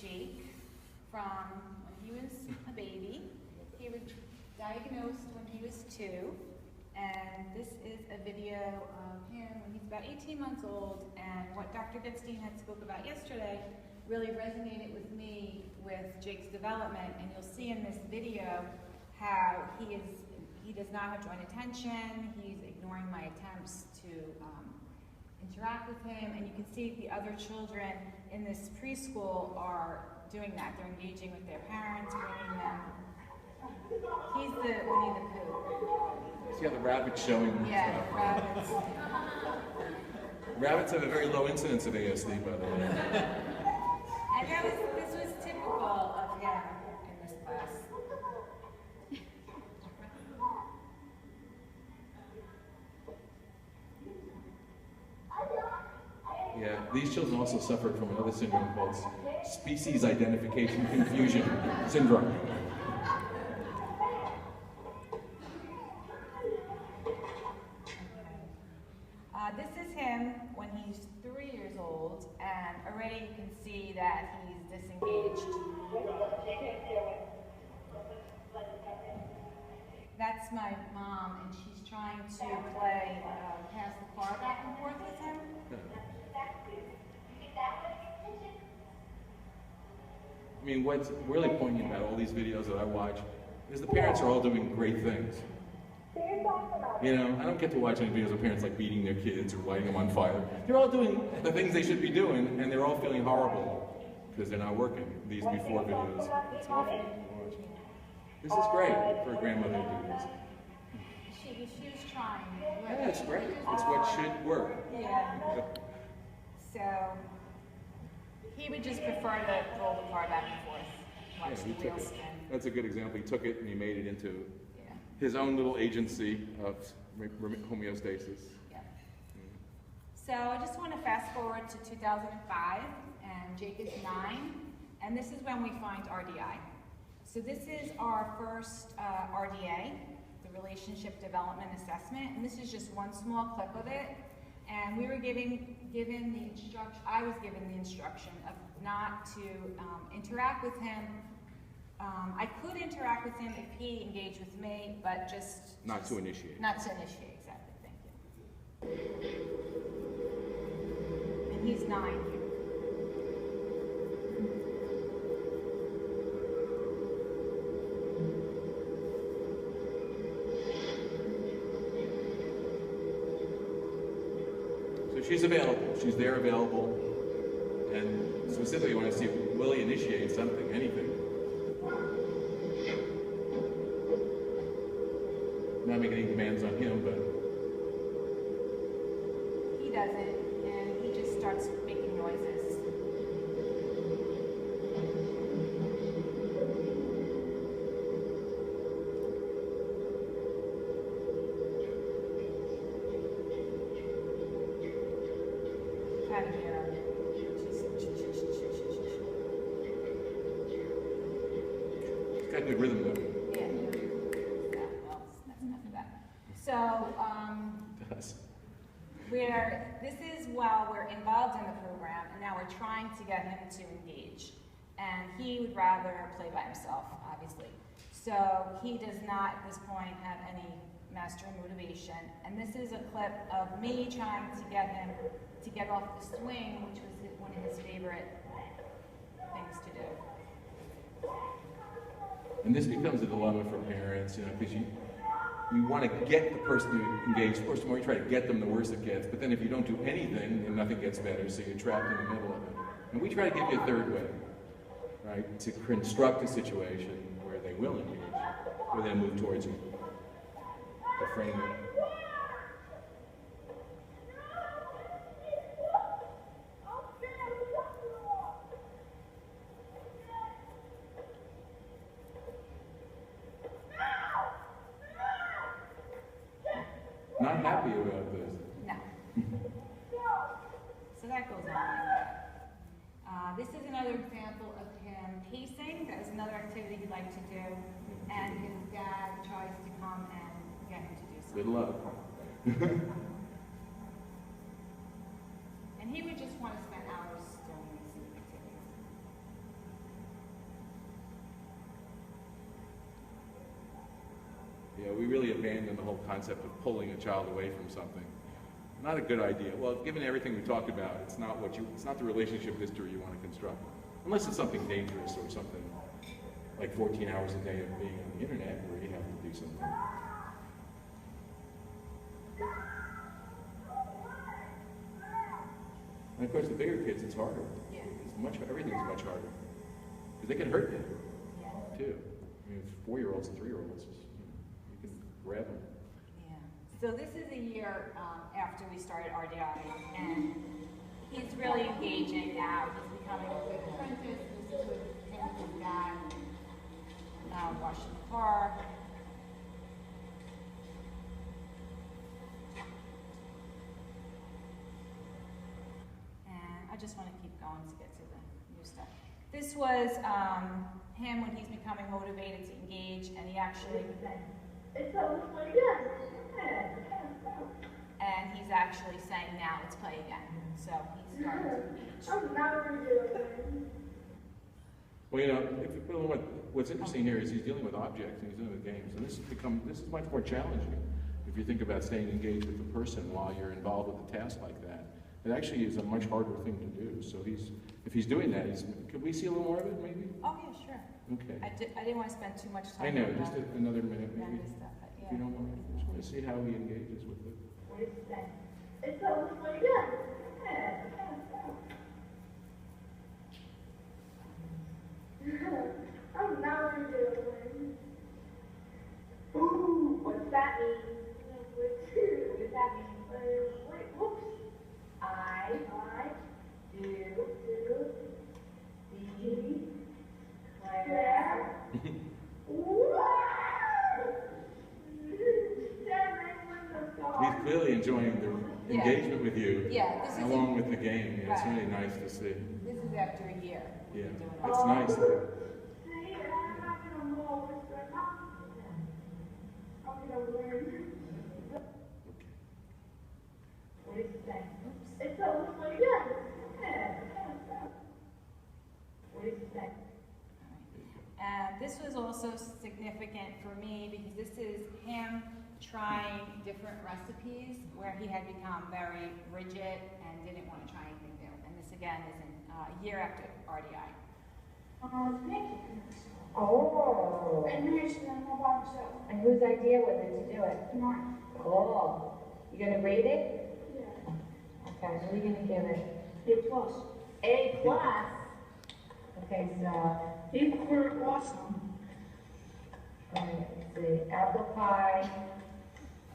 Jake from when he was a baby. He was diagnosed when he was 2, and this is a video of him when he's about 18 months old, and what Dr. Goodstein had spoke about yesterday really resonated with me with Jake's development, and you'll see in this video how he does not have joint attention, he's ignoring my attempts to interact with him, and you can see the other children in this preschool are doing that. They're engaging with their parents, bringing them. He's the Winnie the Pooh. See how the rabbits showing? Yeah, rabbits. Rabbits have a very low incidence of ASD, by the way. And this was typical of him in this class. Yeah, these children also suffered from another syndrome called species identification confusion syndrome. This is him when he's 3 years old, and already you can see that he's disengaged. That's my mom, and she's trying to play pass the car back and forth with him. I mean, what's really poignant about all these videos that I watch is the parents are all doing great things. You know, I don't get to watch any videos of parents like beating their kids or lighting them on fire. They're all doing the things they should be doing, and they're all feeling horrible because they're not working. These before videos. It's awful to watch. This is great for a grandmother to do this. She was trying. Yeah, it's great. It's what should work. Yeah. So he would just prefer to roll the car back and forth, watch the wheels spin. That's a good example. He took it and he made it into his own little agency of homeostasis. Yeah. So I just want to fast forward to 2005, and Jake is 9, and this is when we find RDI. So this is our first RDA, the Relationship Development Assessment, and this is just one small clip of it. And we were given the instruction, I was given the instruction of not to interact with him. I could interact with him if he engaged with me, but not to initiate. Not to initiate, exactly, thank you. And he's 9 here. So she's available, she's there available, and specifically you want to see, will he initiate something, anything? Not making any demands on him, but he doesn't, and he just starts making noises. Kind of hear him. it's got good rhythm though. So, this is while we're involved in the program, and now we're trying to get him to engage. And he would rather play by himself, obviously. So he does not, at this point, have any mastery motivation. And this is a clip of me trying to get him to get off the swing, which was one of his favorite things to do. And this becomes a dilemma for parents, you know, because you want to get the person to engage. Of course, the more you try to get them, the worse it gets. But then if you don't do anything, then nothing gets better, so you're trapped in the middle of it. And we try to give you a third way, right, to construct a situation where they will engage, where they move towards you. Reframing. Not happy about this. No. So that goes on like that. This is another example of him pacing. That was another activity he'd like to do. And his dad tries to come and get him to do something. Good luck. And he would just want to spend hours doing these activities. we really abandoned the whole concept of pulling a child away from something. Not a good idea. Well, given everything we talked about, it's not the relationship history you want to construct. Unless it's something dangerous or something like 14 hours a day of being on the internet where you have to do something. And of course, the bigger kids, it's harder. Yeah. Everything's much harder. Because they can hurt you, Yeah. too. I mean, 4-year-olds and 3-year-olds, you can grab them. Yeah. So this is a year after we started RDI, and he's really engaging now. He's becoming a good apprentice. This is with him and his dad washing the car. And I just want to keep going to get to the new stuff. This was him when he's becoming motivated to engage, and he actually... And he's actually saying now, let's play again. So he's starting to engage. Well, you know, what's interesting here is he's dealing with objects and he's dealing with games, and this is much more challenging if you think about staying engaged with the person while you're involved with a task like that. It actually is a much harder thing to do. So if he's doing that, could we see a little more of it, maybe? Oh yeah, sure. Okay. I didn't want to spend too much time. I know, just another minute, maybe. Stuff, but yeah. If you don't mind, I just want to see how he engages with it. It's almost like that. I'm not going to do it. Ooh, what's that mean? What does that mean? Wait, whoops. I do declare. He's clearly enjoying the engagement with you, along with the game. Yeah, it's really nice to see. This is after a year. Yeah, that's nice. It's almost like that. What is that? And this was also significant for me because this is him trying different recipes where he had become very rigid and didn't want to try anything new. And this again is a year after RDI. Oh. And whose idea was it to do it? Mine. Cool. You gonna rate it? Yeah. Okay, what are you gonna give it? A+. A plus. Okay, so We're awesome. let's see. Apple pie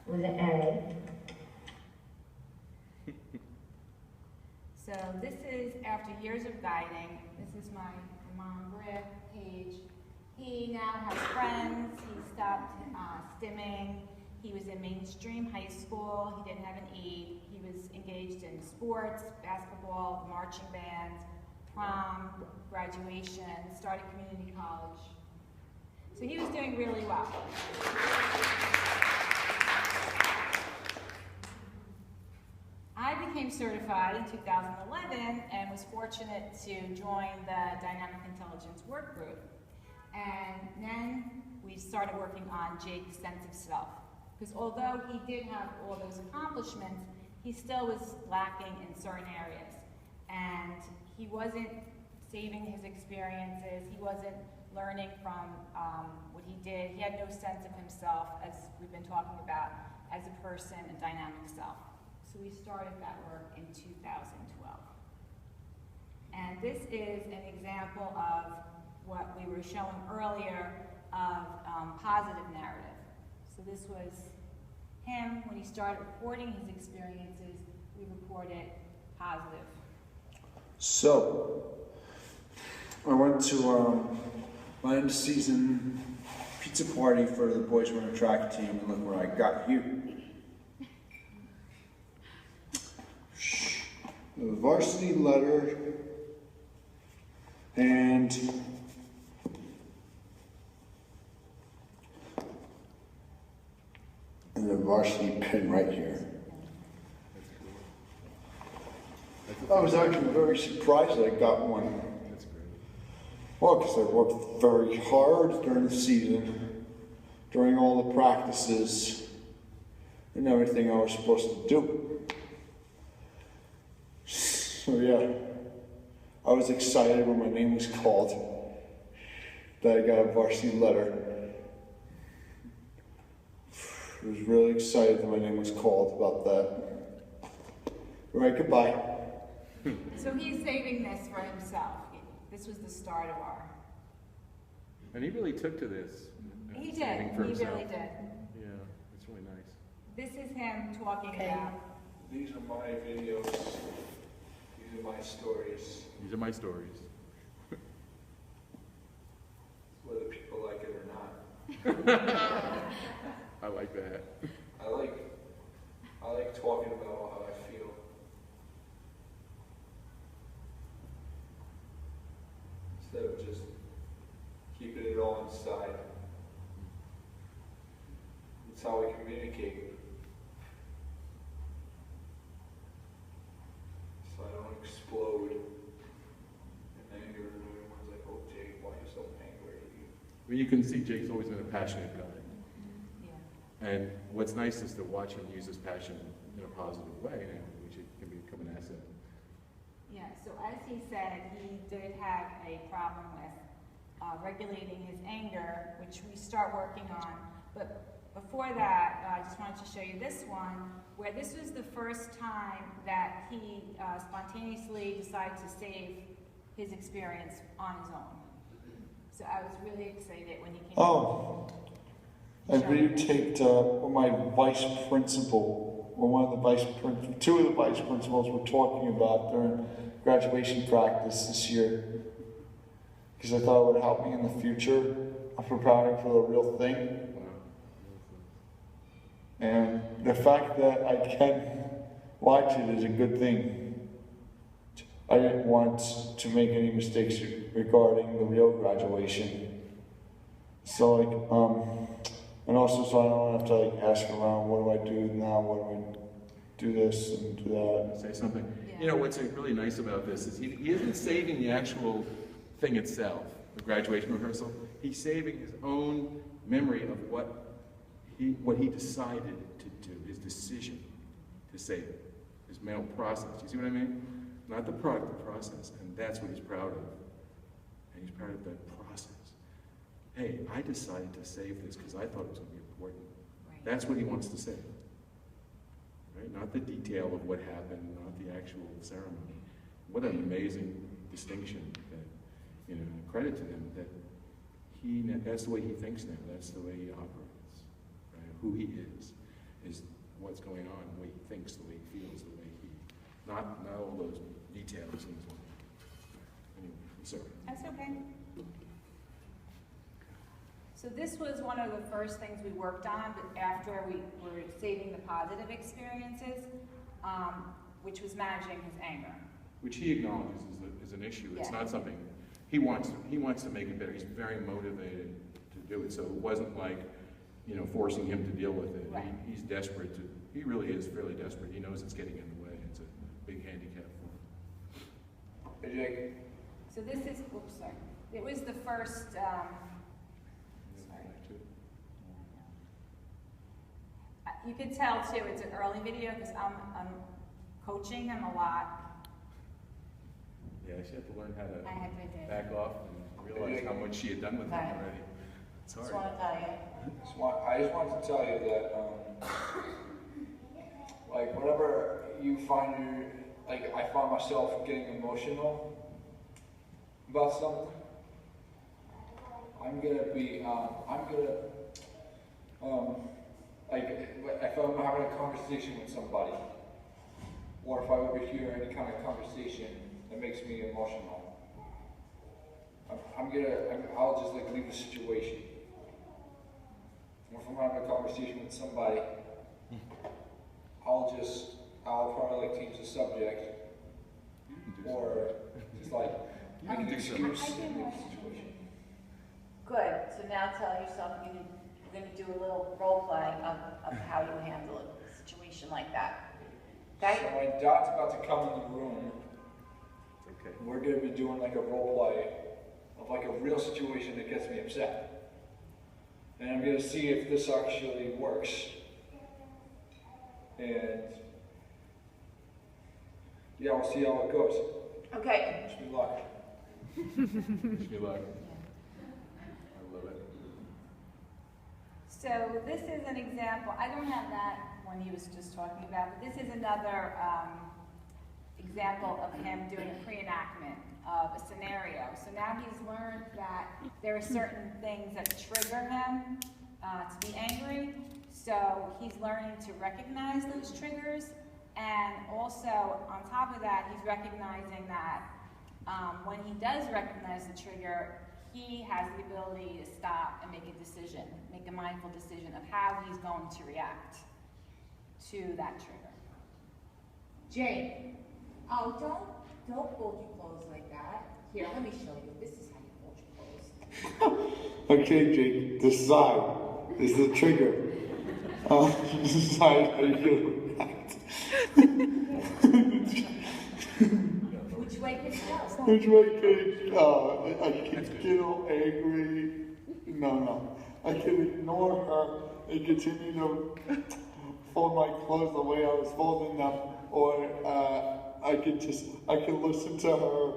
with an A. So this is after years of guiding. This is my mom, Britt, Paige. He now has friends. He stopped stimming. He was in mainstream high school. He didn't have an E. He was engaged in sports, basketball, marching band, prom, graduation, started community college. So he was doing really well. I became certified in 2011 and was fortunate to join the Dynamic Intelligence Work Group. And then we started working on Jake's sense of self. Because although he did have all those accomplishments, he still was lacking in certain areas. And he wasn't saving his experiences, he wasn't learning from what he did. He had no sense of himself, as we've been talking about, as a person and dynamic self. So we started that work in 2012. And this is an example of what we were showing earlier of positive narrative. So this was him, when he started reporting his experiences, we reported positive. So, I went to my end of season pizza party for the boys running track team, and look what I got here. The varsity letter and the varsity pin right here. I was actually very surprised that I got one. That's great. Well, because I worked very hard during the season during all the practices and everything I was supposed to do. So yeah, I was excited when my name was called, that I got a varsity letter. I was really excited that my name was called about that. All right, goodbye. So he's saving this for himself. This was the start of our. And he really took to this. He did. saving for He himself. really did. Yeah, it's really nice. This is him talking about. These are my videos. These are my stories. These are my stories. Whether people like it or not. I like that. I like talking about how I feel. Instead of just keeping it all inside. That's how we communicate. So I don't explode in anger and everyone's like, oh Jake, why are you so angry? Well, you can see Jake's always been a passionate guy. Yeah. And what's nice is to watch him use his passion in a positive way, which can become an asset. Yeah, so as he said, he did have a problem with regulating his anger, which we start working on. But before that, I just wanted to show you this one, where this was the first time that he spontaneously decided to save his experience on his own. So I was really excited when he came. Oh, I videotaped when my vice principal, or one of the two of the vice principals were talking about during graduation practice this year, because I thought it would help me in the future of preparing for the real thing. And the fact that I can watch it is a good thing. I didn't want to make any mistakes regarding the real graduation. So and also so I don't have to ask around, what do I do now, what do I do this and do that. Say something. Yeah. You know, what's really nice about this is he isn't saving the actual thing itself, the graduation rehearsal. He's saving his own memory of what he decided to do, his decision to save it, his mental process. You see what I mean? Not the product, the process. And that's what he's proud of. And he's proud of that process. Hey, I decided to save this because I thought it was going to be important. Right. That's what he wants to say. Right? Not the detail of what happened, not the actual ceremony. What an amazing distinction that, credit to him that that's the way he thinks now, that's the way he operates. Right? Who he is what's going on, the way he thinks, the way he feels, the way he, not all those details in his life. Anyway, I'm sorry. That's okay. So this was one of the first things we worked on after we were saving the positive experiences, which was managing his anger. Which he acknowledges is an issue. It's Yeah. not something he wants to make it better. He's very motivated to do it. So it wasn't like, forcing him to deal with it. Right. He's desperate to. He really is fairly desperate. He knows it's getting in the way. It's a big handicap for him. Hey Jake. So this is, oops, sorry. It was the first, you could tell too, it's an early video because I'm coaching him a lot. Yeah, she had to learn how I to had to do. back off and realize how much she had done with him Right. already. It's Just hard. want to tell you. I just wanted to tell you that, whenever you find I find myself getting emotional about something, if I'm having a conversation with somebody, or if I overhear any kind of conversation that makes me emotional, I'll just leave the situation. Or if I'm having a conversation with somebody, I'll probably change the subject, or just make an excuse and leave the situation. Good. So now tell yourself we're going to do a little role play of how you handle a situation like that. Okay? So my dad's about to come in the room. Okay. We're going to be doing a role play of a real situation that gets me upset. And I'm going to see if this actually works. And yeah, we'll see how it goes. Okay. Wish me luck. Wish me luck. I love it. So this is an example. I don't have that one he was just talking about, but this is another example of him doing a pre-enactment of a scenario. So now he's learned that there are certain things that trigger him to be angry. So he's learning to recognize those triggers, and also on top of that, he's recognizing that when he does recognize the trigger, he has the ability to stop and make a decision, make a mindful decision of how he's going to react to that trigger. Jake. Oh, don't fold your clothes like that. Here, let me show you. This is how you fold your clothes. Okay, Jake, decide. This is the trigger. Decide how you react. Which way can you go? Which way can I can feel angry? No. I can ignore her and continue to fold my clothes the way I was folding them, or I can listen to her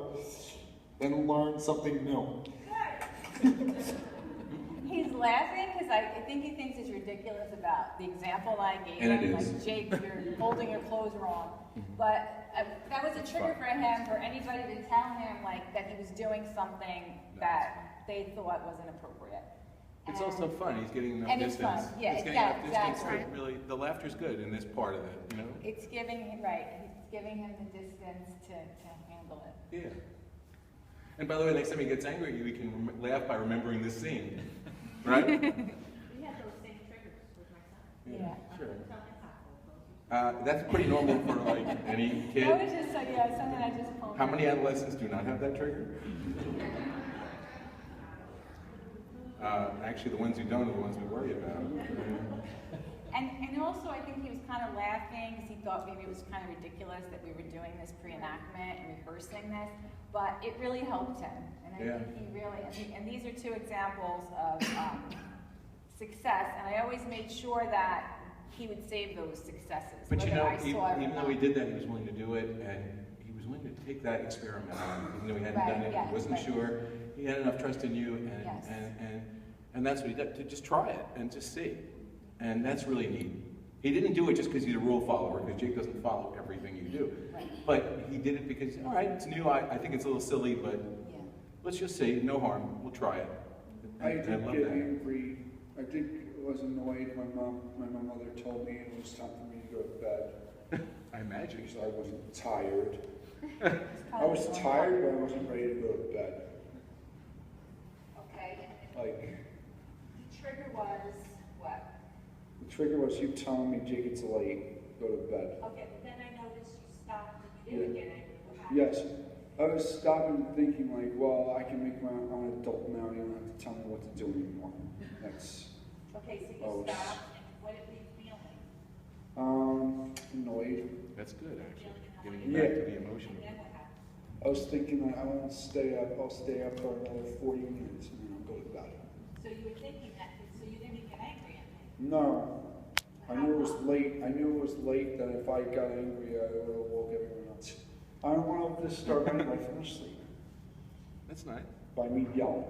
and learn something new. He's laughing because I think he thinks it's ridiculous about the example I gave And him, it is. like, Jake, you're folding your clothes wrong. But that was a trigger for him, for anybody to tell him like that he was doing something that they thought wasn't appropriate. It's also fun. He's getting enough And it's distance. fun. Yeah, He's getting enough distance exactly. that really, the laughter's good in this part of it, you know? It's giving him, right, it's giving him the distance to handle it. Yeah. And by the way, next time he gets angry at you, he can laugh by remembering this scene. Right? We have those same triggers with my son. Yeah. Sure. Tell him how to fold clothes. That's pretty normal for like any That was kid. just, something I just pulled. How many adolescents do not have that trigger? Actually, the ones who don't are the ones we worry about. And also, I think he was kind of laughing because he thought maybe it was kind of ridiculous that we were doing this pre-enactment and rehearsing this, but it really helped him. And I think he really, and these are two examples of success, and I always made sure that he would save those successes. But you whether know, I saw it or even though not. he did that, he was willing to do it, and he was willing to take that experiment on, even though he hadn't Right, done it, yes, he wasn't right. sure. He had enough trust in you, Yes. and that's what he did, to just try it and just see. And that's really neat. He didn't do it just because he's a rule follower, because Jake doesn't follow everything you do. Right. But he did it because, all right, it's new, I think it's a little silly, but Yeah. let's just say, no harm, we'll try it. I And did love get that. angry. I was annoyed when my mother told me it was time for me to go to bed I imagine. because I wasn't tired. It's I kind was of fun. tired, but I wasn't ready to go to bed. Okay. Like, The trigger was what? the trigger was you telling me Jake, it's late, go to bed. Okay, but then I noticed you stopped and you didn't get angry. What happened? Yes. I was stopping and thinking like, well, I can make my own adult now. You don't have to tell me what to do anymore. That's Okay, so you Oh, stopped, and what were you feeling? annoyed. That's good, actually. Getting Yeah. back to the emotion. And then what happened? I was thinking that I won't stay up. I'll stay up for another 40 minutes and then I'll go to bed. So you were thinking that, so you didn't get angry at me? No. I knew it was late. I knew it was late that if I got angry, I would have woke everyone else. I don't want to just start my life from sleep That's nice. by me yelling.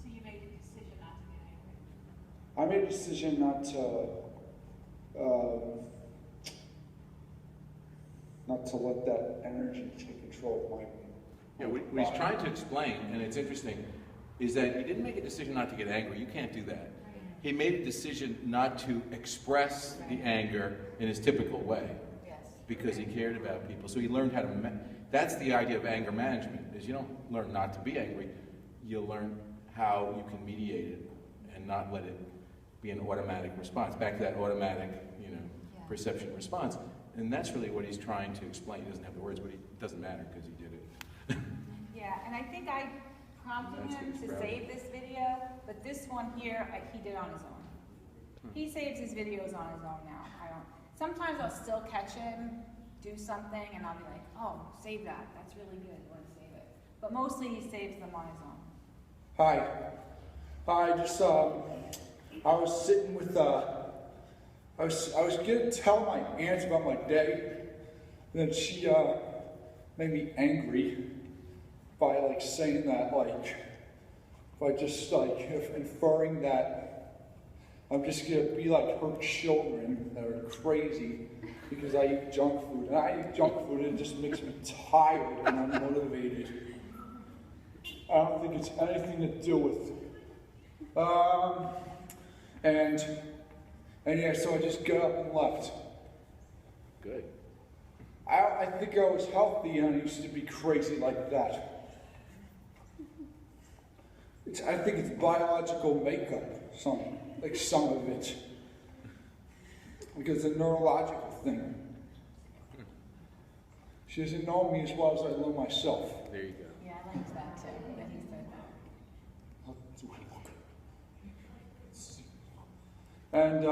So you made a decision not to get angry? I made a decision not to let that energy take control of my. Yeah, what he's trying to explain, and it's interesting, is that he didn't make a decision not to get angry. You can't do that. He made a decision not to express the anger in his typical way Yes. because he cared about people. So he learned how to. That's the idea of anger management. Is you don't learn not to be angry. You learn how you can mediate it and not let it be an automatic response. Back to that automatic, perception response. And that's really what he's trying to explain. He doesn't have the words, but it doesn't matter because he did it. Yeah, and I think I prompted That's him his to brother. save this video, but this one here, he did on his own. He saves his videos on his own now. Sometimes I'll still catch him do something and I'll be like, oh, save that. That's really good. You want to save it. But mostly he saves them on his own. Hi. I just, I was sitting with, I was gonna tell my aunt about my day, and then she, made me angry by, like, saying that, like, by just, like, inferring that I'm just gonna be like her children that are crazy because I eat junk food. And I eat junk food and it just makes me tired and unmotivated. I don't think it's anything to do with and yeah, so I just got up and left. Good. I think I was healthy and I used to be crazy like that. I think it's biological makeup, some of it. Because it's a neurological thing. She doesn't know me as well as I know myself. There you go. Yeah, I liked that too, that he said that. And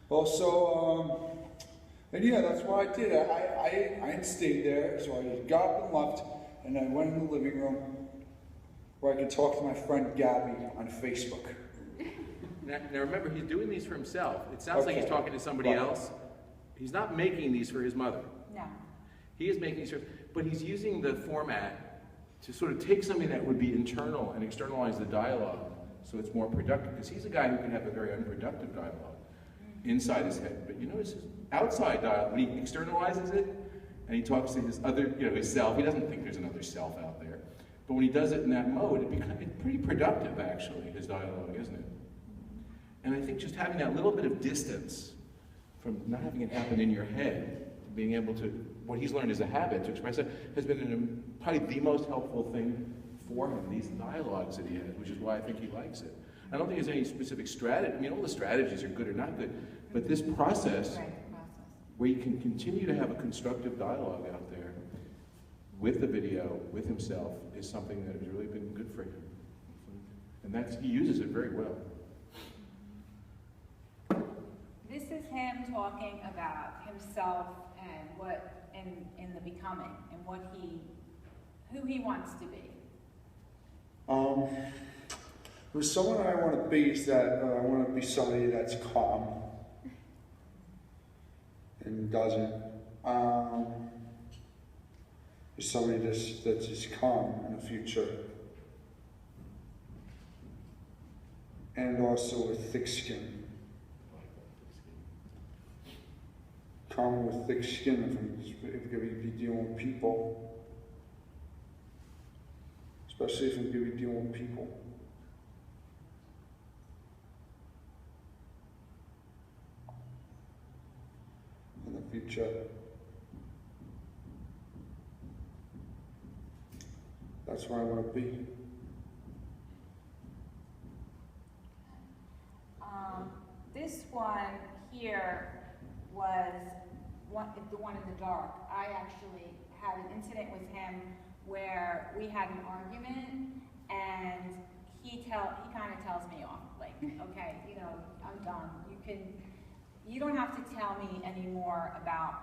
also, and yeah, that's what I did. I didn't stay there, so I just got up and left, and I went in the living room where I could talk to my friend Gabby on Facebook. Now remember, he's doing these for himself. It sounds like he's talking to somebody else. He's not making these for his mother. No. He is making these for, but he's using the format to sort of take something that would be internal and externalize the dialogue so it's more productive. Because he's a guy who can have a very unproductive dialogue inside his head. But you notice his outside dialogue, when he externalizes it and he talks to his other, his self, he doesn't think there's another self out there. But when he does it in that mode, it's pretty productive, actually, his dialogue, isn't it? And I think just having that little bit of distance from not having it happen in your head, being able to, what he's learned as a habit to express it, has been probably the most helpful thing for him, these dialogues that he has, which is why I think he likes it. I don't think there's any specific strategy. I mean, all the strategies are good or not good, but this process, where you can continue to have a constructive dialogue out there with the video, with himself, is something that has really been good for him. And he uses it very well. This is him talking about himself and what in the becoming and who he wants to be. With someone I want to be is that I want to be somebody that's calm and doesn't. Somebody that's just calm in the future. And also with thick skin. Calm with thick skin if I'm going to be dealing with people. Especially if I'm going to be dealing with people. In the future. That's where I want to be. This one here was the one in the dark. I actually had an incident with him where we had an argument, and he kind of tells me off, like, okay, I'm done. You don't have to tell me anymore about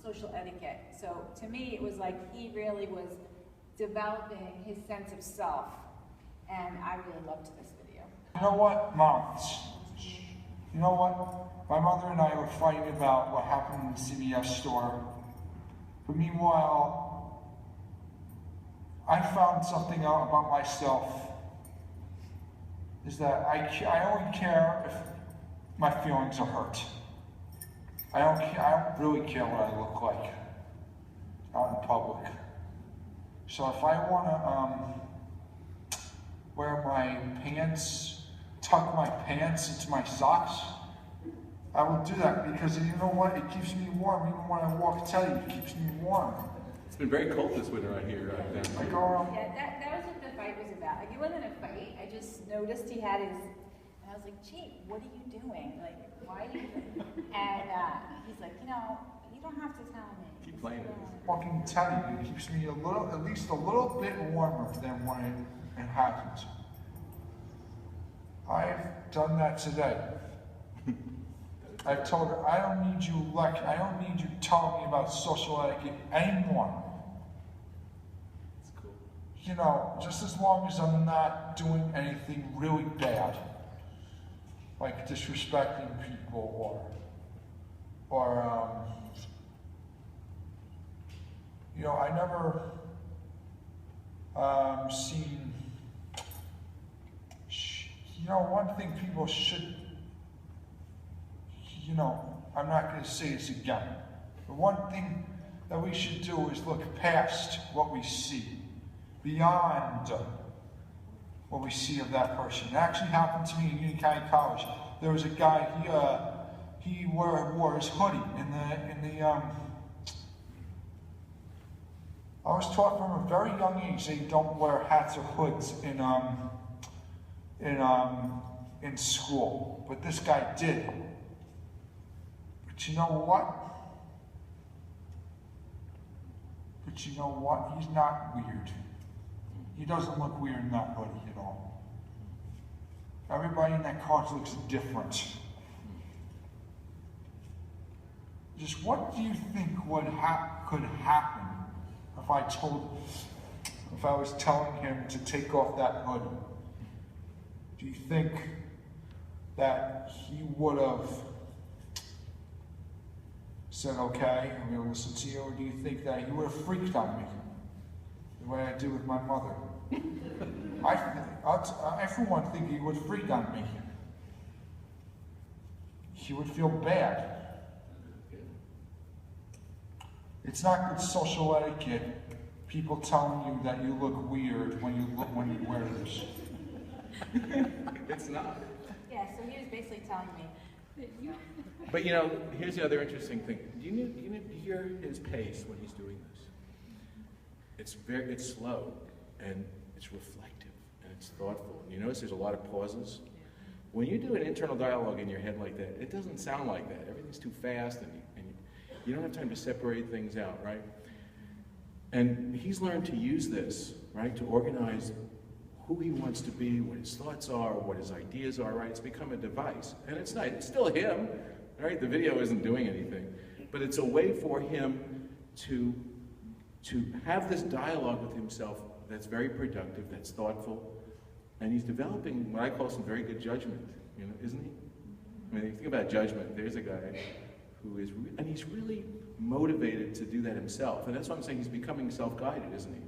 social etiquette. So to me, it was like he really was developing his sense of self, and I really loved this video. You know what, Mom? You know what? My mother and I were fighting about what happened in the CVS store. But meanwhile, I found something out about myself. Is that I only care if my feelings are hurt. I don't really care what I look like out in public. So if I want to wear my pants, tuck my pants into my socks, I will do that because you know what? It keeps me warm. Even when I walk teddy, it keeps me warm. It's been very cold this winter out here. I go around. Yeah, that was what the fight was about. Like, it wasn't a fight. I just noticed he had his, and I was like, gee, what are you doing? Like, why are you doing? And he's like, you don't have to tell me. Keep playing it. Walking teddy, it keeps me at least a little bit warmer than when it hasn't. I've done that today. I've told her, I don't need you telling me about social etiquette anymore. That's cool. you know, just as long as I'm not doing anything really bad, like disrespecting people or you know, I never seen, you know, one thing people should, you know, I'm not going to say this again, but one thing that we should do is look past what we see, beyond what we see of that person. It actually happened to me in Union County College. There was a guy, he wore his hoodie in the I was taught from a very young age they don't wear hats or hoods in school, but this guy did. But you know what? He's not weird. He doesn't look weird in that hoodie at all. Everybody in that college looks different. Just what do you think could happen if I was telling him to take off that hoodie? Do you think that he would have said, okay, I'm going to listen to you, or do you think that he would have freaked on me the way I do with my mother? I for one think he would freak on me. He would feel bad. It's not good social etiquette, people telling you that you look weird when you wear this. It's not. Yeah, so he was basically telling me that you... But you know, here's the other interesting thing. Do you hear his pace when he's doing this? It's slow, and it's reflective, and it's thoughtful. You notice there's a lot of pauses? When you do an internal dialogue in your head like that, it doesn't sound like that. Everything's too fast, and you don't have time to separate things out, right? And he's learned to use this, right, to organize who he wants to be, what his thoughts are, what his ideas are, right? It's become a device. And it's not, it's still him, right? The video isn't doing anything. But it's a way for him to have this dialogue with himself that's very productive, that's thoughtful, and he's developing what I call some very good judgment, you know, isn't he? I mean, if you think about judgment, there's a guy who is, and he's really motivated to do that himself. And that's why I'm saying he's becoming self-guided, isn't he?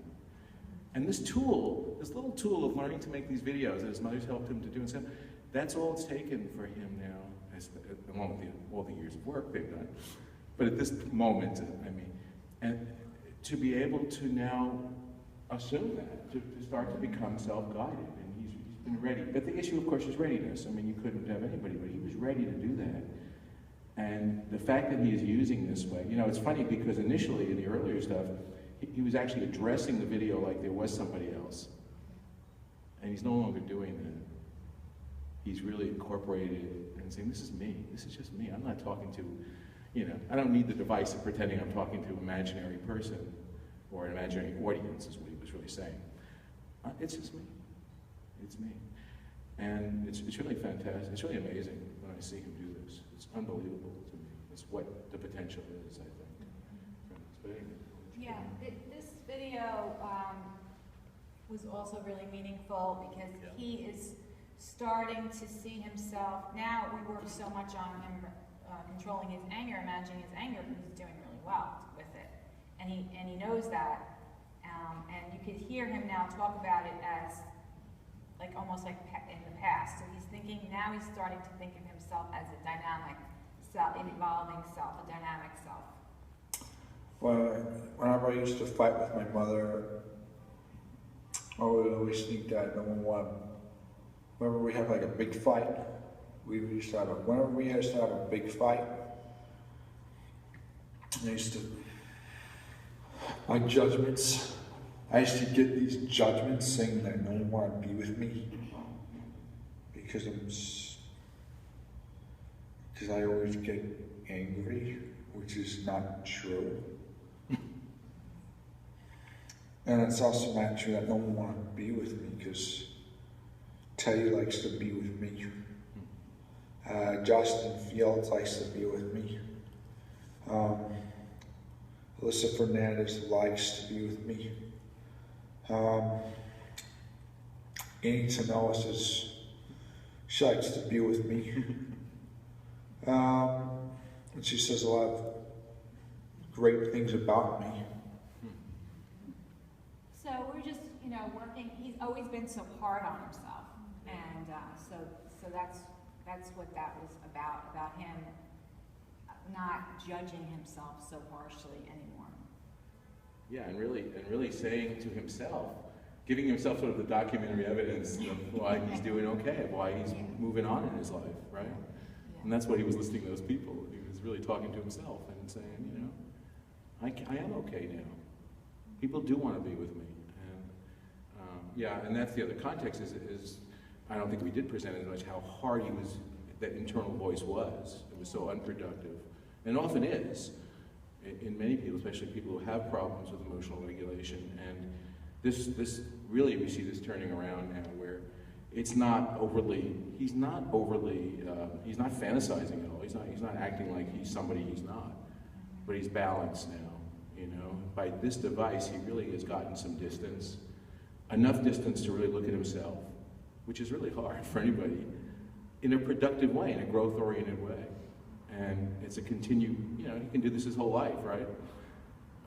And this tool, this little tool of learning to make these videos that his mother's helped him to do and stuff, that's all it's taken for him now, along with all the years of work they've done. But at this moment, I mean, and to be able to now assume that, to start to become self-guided, and he's been ready. But the issue, of course, is readiness. I mean, you couldn't have anybody, but he was ready to do that. And the fact that he is using this way, you know, it's funny because initially in the earlier stuff, he was actually addressing the video like there was somebody else. And he's no longer doing that. He's really incorporated and saying, this is me, this is just me. I'm not talking to, you know, I don't need the device of pretending I'm talking to an imaginary person or an imaginary audience is what he was really saying. It's just me, it's me. And it's really fantastic, it's really amazing when I see him do this. It's unbelievable to me. It's what the potential is, I think. But anyway. Yeah, this video was also really meaningful because he is starting to see himself. Now we work so much on him controlling his anger, managing his anger, because he's doing really well with it, and he knows that. And you could hear him now talk about it as like almost like in the past. So he's thinking now. He's starting to think of himself as a dynamic self, an evolving self, a dynamic self. Well, whenever I used to fight with my mother, I would always think that number one, whenever we have like a big fight, whenever we used to have a big fight, my judgments, I used to get these judgments saying that no one wanted to be with me because I always get angry, which is not true. And it's also not true that no one wanted to be with me because Teddy likes to be with me. Justin Fields likes to be with me. Alyssa Fernandez likes to be with me. He needs to know us as she likes to be with me. And she says a lot of great things about me. So we're just, you know, working. He's always been so hard on himself, and so that's what that was about him not judging himself so harshly anymore. Yeah, and really saying to himself, giving himself sort of the documentary evidence of why he's doing okay, why he's moving on in his life, right? And that's what he was listening to those people. He was really talking to himself and saying, you know, I am okay now. People do want to be with me. And yeah, and that's the other context is I don't think we did present as much how hard that internal voice was. It was so unproductive. And it often is in many people, especially people who have problems with emotional regulation. And this really, we see this turning around now where he's not fantasizing at all. He's not acting like he's somebody he's not, but he's balanced now, you know. By this device, he really has gotten some distance, enough distance to really look at himself, which is really hard for anybody, in a productive way, in a growth-oriented way. And it's a continued, you know, he can do this his whole life, right?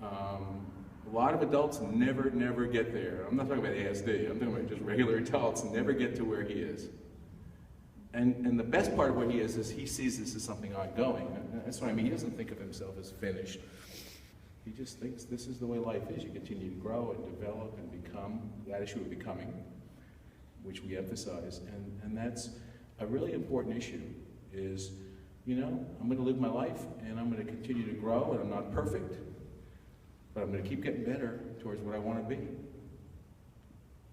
A lot of adults never get there. I'm not talking about ASD, I'm talking about just regular adults never get to where he is. And the best part of what he is he sees this as something ongoing. That's what I mean, he doesn't think of himself as finished. He just thinks this is the way life is. You continue to grow and develop and become, that issue of becoming, which we emphasize. And that's a really important issue, is, you know, I'm going to live my life and I'm going to continue to grow, and I'm not perfect, but I'm going to keep getting better towards what I want to be.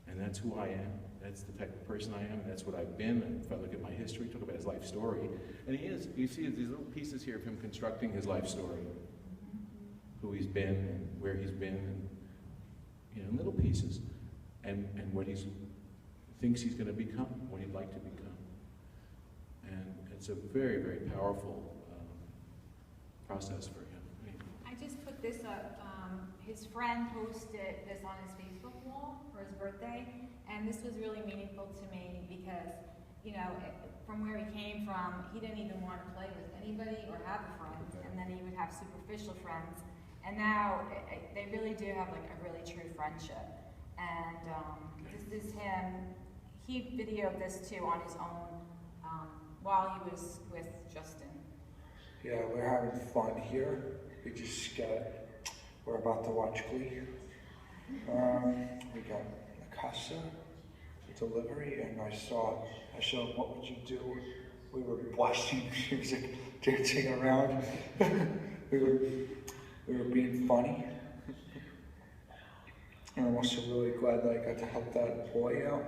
And that's who I am. That's the type of person I am, and that's what I've been. And if I look at my history, talk about his life story, and he is, you see these little pieces here of him constructing his life story, who he's been and where he's been, and, you know, little pieces, and what he thinks he's going to become, what he'd like to become. And it's a very, very powerful process for him. I just put this up. His friend posted this on his Facebook wall for his birthday, and this was really meaningful to me because, you know, from where he came from, he didn't even want to play with anybody or have a friend, and then he would have superficial friends. And now they really do have like a really true friendship. And this is him. He videoed this too on his own while he was with Justin. Yeah, we're having fun here. We're about to watch Glee. We got the casa, the delivery, and I showed him, what would you do? We were blasting music, dancing around. we were being funny. And I'm also really glad that I got to help that boy out.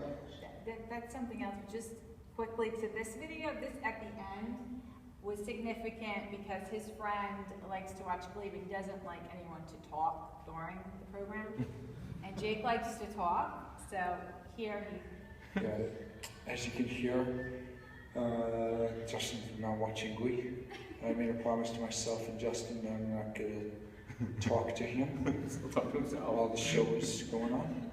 That's something else. Just quickly to this video, this at the end was significant because his friend likes to watch Glee, but he doesn't like anyone to talk during the program. And Jake likes to talk, so here he... Yeah, as you can hear, Justin's now watching Glee. I made a promise to myself and Justin that I'm not going to talk to him. He'll talk to himself while the show is going on.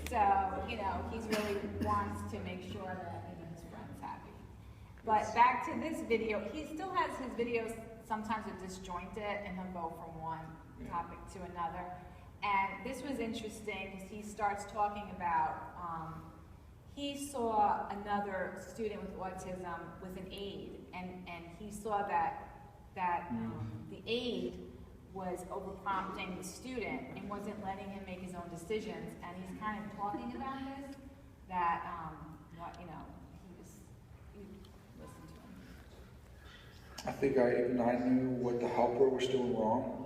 So, you know, he's really wants to make sure that his friend's happy. But back to this video, he still has his videos sometimes are disjointed and he'll go from one topic to another. And this was interesting because he starts talking about, he saw another student with autism with an aide, and he saw that the aide was overprompting the student and wasn't letting him make his own decisions. And he's kind of talking about this, that, you know, he listened to him. I think I knew what the helper was doing wrong.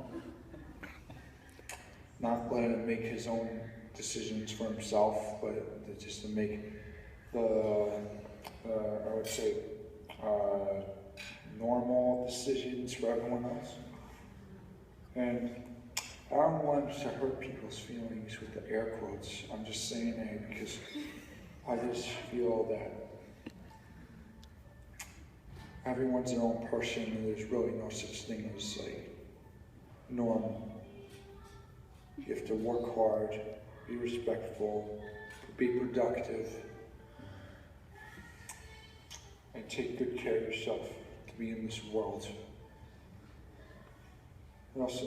Not letting him make his own decisions for himself, but just to make the, I would say, normal decisions for everyone else. And I don't want to hurt people's feelings with the air quotes. I'm just saying that because I just feel that everyone's their own person and there's really no such thing as like normal. You have to work hard, be respectful, be productive, and take good care of yourself to be in this world. And also,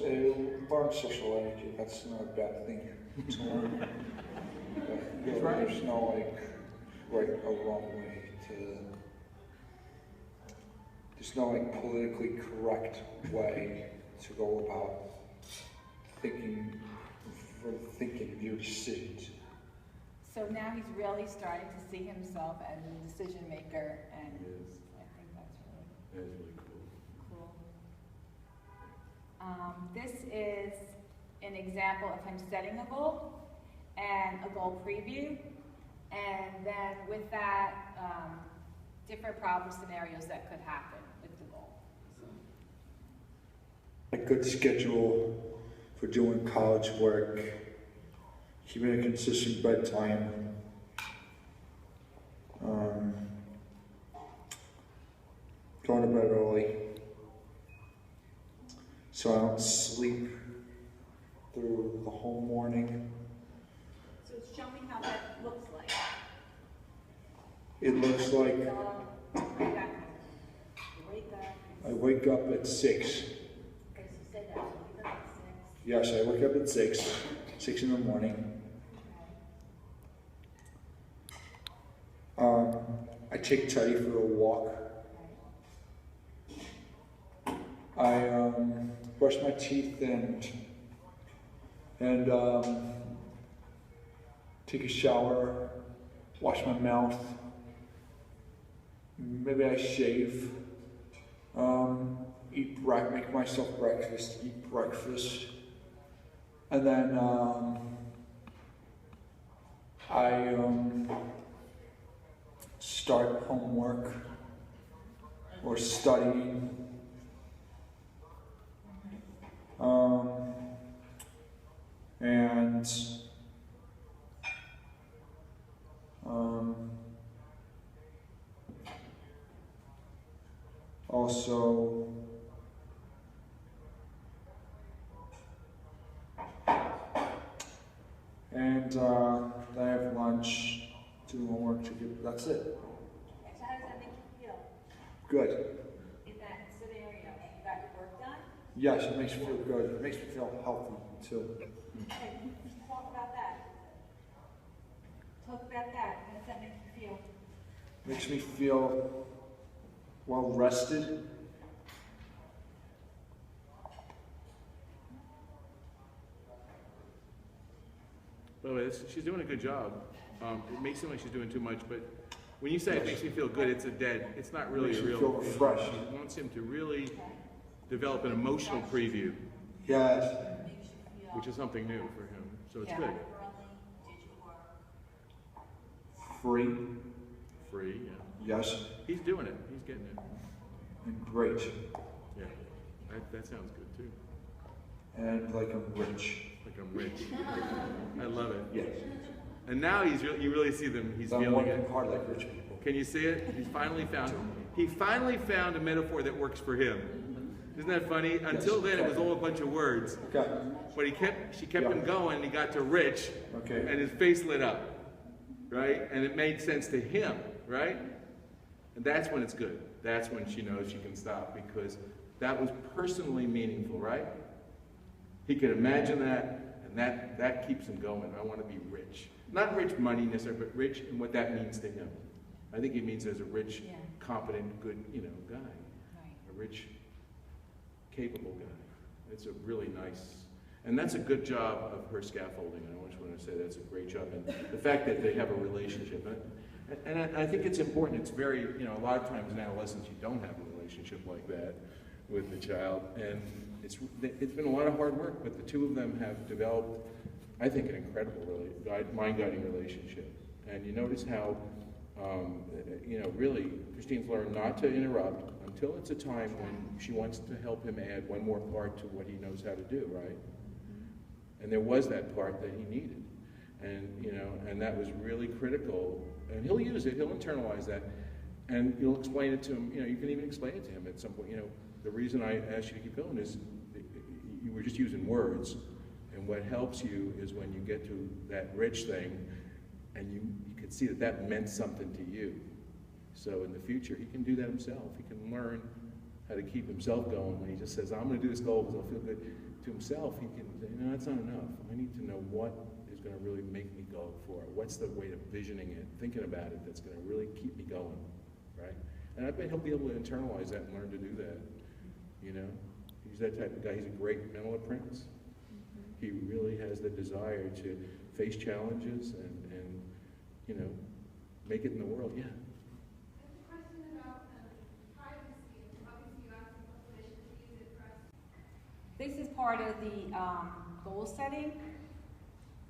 learn social etiquette. That's not a bad thing to learn. But, there's no right or wrong way to. There's no politically correct way to go about thinking your decisions. So now he's really starting to see himself as a decision maker, and I think that's really cool. This is an example of him setting a goal and a goal preview, and then with that, different problem scenarios that could happen with the goal. A good schedule for doing college work, keeping a consistent bedtime, going to bed early, so I don't sleep through the whole morning. So show me how that looks like. It looks like I wake up at 6. Yes, I wake up at 6 in the morning. I take Teddy for a walk. I brush my teeth and take a shower, wash my mouth. Maybe I shave. Make myself breakfast, eat breakfast. And then I start homework or studying. Also, then I have lunch, do homework, that's it. So how does that make you feel? Good. In that scenario, you got your work done? Yes, it makes me feel good. It makes me feel healthy too. Okay, talk about that. Talk about that. How does that make you feel? Makes me feel well rested. By the way, she's doing a good job. It may seem like she's doing too much, but when you say it makes me feel good, it's not really Makes a me real. feel refreshed. She wants him to really develop an emotional preview, Yes. which is something new for him. So it's Yeah. good. Free. Free, yeah. Yes. He's doing it. He's getting it. And great. Yeah. That sounds good too. And like I'm rich. Like I'm rich. I love it. Yes. And now you really see them. He's I'm feeling working it. hard like rich people. Can you see it? He finally found a metaphor that works for him. Isn't that funny? Until then, it was all a bunch of words. Okay. But she kept him going, and he got to rich, Okay. and his face lit up, right? And it made sense to him, right? And that's when it's good. That's when she knows she can stop, because that was personally meaningful, right? He could imagine that, and that keeps him going. I want to be rich. Not rich money necessarily, but rich in what that means to him. I think he means as a rich, competent, good, guy. Right. A rich, capable guy. It's a really nice, and that's a good job of her scaffolding. And I just want to say that's a great job. And the fact that they have a relationship. And I think it's important. It's very, a lot of times in adolescence you don't have a relationship like that with the child. And it's been a lot of hard work, but the two of them have developed, I think, an incredible, mind-guiding relationship. And you notice how, really, Christine's learned not to interrupt until it's a time when she wants to help him add one more part to what he knows how to do, right? And there was that part that he needed. And, and that was really critical. And he'll use it, he'll internalize that, and you'll explain it to him. You can even explain it to him at some point. The reason I asked you to keep going is you were just using words, And what helps you is when you get to that rich thing, and you can see that that meant something to you. So in the future, he can do that himself. He can learn how to keep himself going. When he just says, I'm going to do this goal because I'll feel good to himself, he can say, no, that's not enough. I need to know what is going to really make me go for it. What's the way of visioning it, thinking about it, that's going to really keep me going, right? And I bet he'll be able to internalize that and learn to do that, you know? He's that type of guy. He's a great mental apprentice. He really has the desire to face challenges and you know, make it in the world, yeah. This is part of the goal setting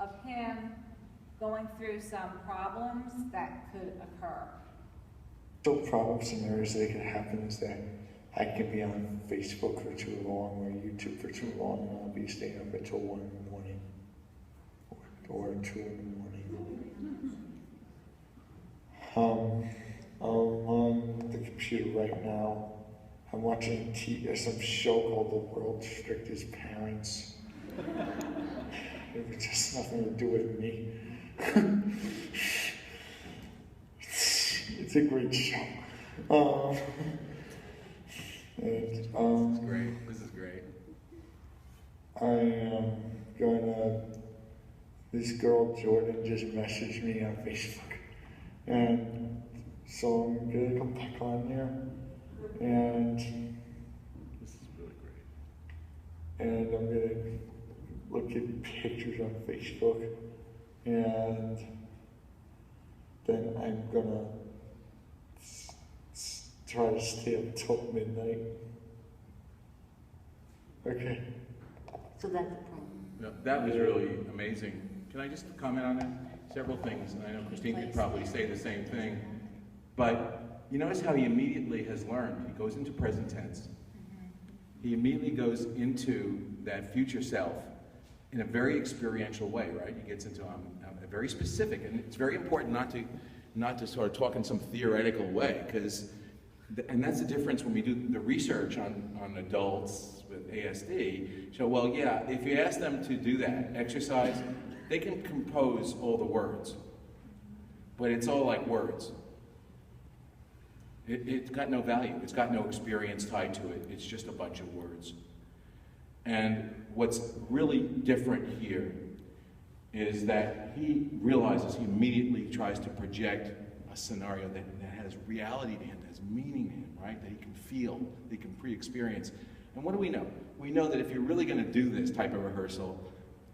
of him going through some problems that could occur. So problem scenarios that could happen is that I could be on Facebook for too long or YouTube for too long, and I'll be staying up until 1 in the morning or 2 in the morning. I'm on the computer right now. I'm watching some show called The World's Strictest Parents. It has nothing to do with me. It's a great show. This is great. This is great. I am gonna. This girl Jordan just messaged me on Facebook, and so I'm gonna come back on here, and This is really great. and I'm gonna look at pictures on Facebook, and then I'm gonna try to stay up till midnight. Okay. So that's the problem. No, that was really amazing. Can I just comment on that? Several things, and I know Christine could probably say the same thing. But you notice how he immediately has learned. He goes into present tense. He immediately goes into that future self in a very experiential way, right? He gets into a very specific, and it's very important not to sort of talk in some theoretical way, because, and that's the difference when we do the research on adults with ASD. So, well, yeah, if you ask them to do that exercise, they can compose all the words, but it's all like words. It's got no value. It's got no experience tied to it. It's just a bunch of words. And what's really different here is that he realizes, he immediately tries to project a scenario that has reality to him, that has meaning to him, right? That he can feel, that he can pre-experience. And what do we know? We know that if you're really going to do this type of rehearsal,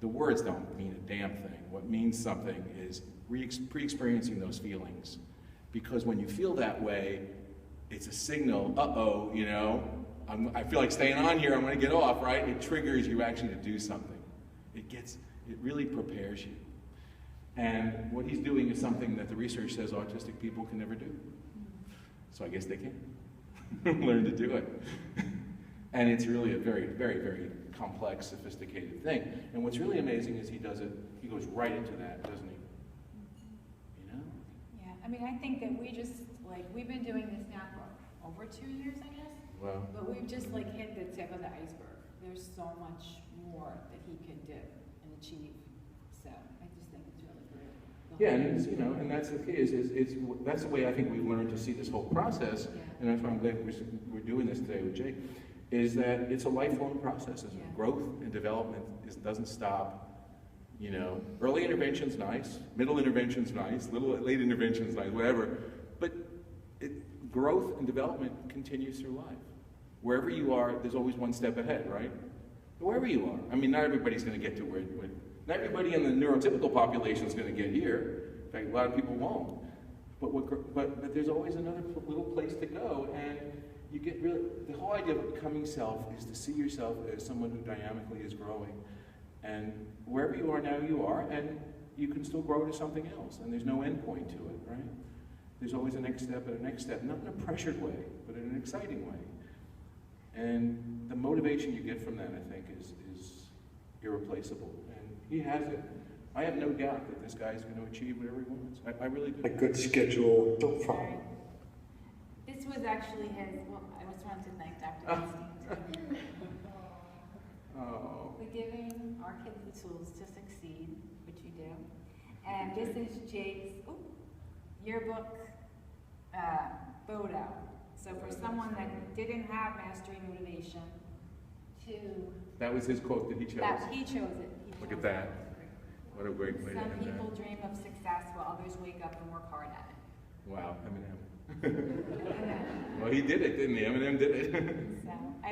the words don't mean a damn thing. What means something is pre-experiencing those feelings. Because when you feel that way, it's a signal, uh-oh, you know, I feel like staying on here, I'm going to get off, right? It triggers you actually to do something. It really prepares you. And what he's doing is something that the research says autistic people can never do. So I guess they can learn to do it. And it's really a very, very, very complex, sophisticated thing. And what's really amazing is he goes right into that, doesn't he? You know? Yeah, I mean, I think that we've been doing this now for over 2 years, I guess. Wow. But we've just hit the tip of the iceberg. There's so much more that he can do and achieve. So I just think it's really great. Yeah, and it's, and that's the key. That's the way I think we've learned to see this whole process, and that's why I'm glad we're doing this today with Jake. Is that it's a lifelong process. Growth and development doesn't stop. Early intervention's nice, middle intervention's nice, late intervention's nice, whatever. But growth and development continues through life. Wherever you are, there's always one step ahead, right? Wherever you are. I mean, not everybody's going to get to where. Not everybody in the neurotypical population is going to get here. In fact, a lot of people won't. But there's always another little place to go, and you get really. The whole idea of becoming self is to see yourself as someone who dynamically is growing, and wherever you are now, you are, and you can still grow to something else, and there's no end point to it, right? There's always a next step and a next step, not in a pressured way, but in an exciting way. And the motivation you get from that, I think, is irreplaceable. And he has it. I have no doubt that this guy's going to achieve whatever he wants. I really do. A good schedule, no problem. This was actually his, well, I just wanted to thank Dr. Christine. Oh. We're giving our kids the tools to succeed, which you do. And this is Jake's yearbook photo. So for someone that didn't have mastery motivation, That was his quote that he chose. he chose it. Look at that. What a great way to Some end people that. dream of success while others wake up and work hard at it. Wow, Eminem. And Well, he did it, didn't he? Eminem did it. so I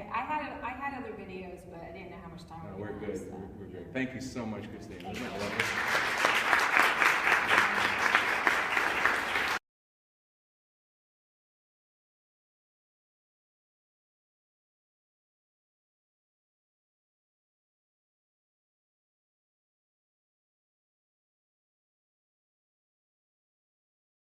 had other videos, but I didn't know how much time No, we we're had, good. so. We're good. Thank you so much, Christine. I love it.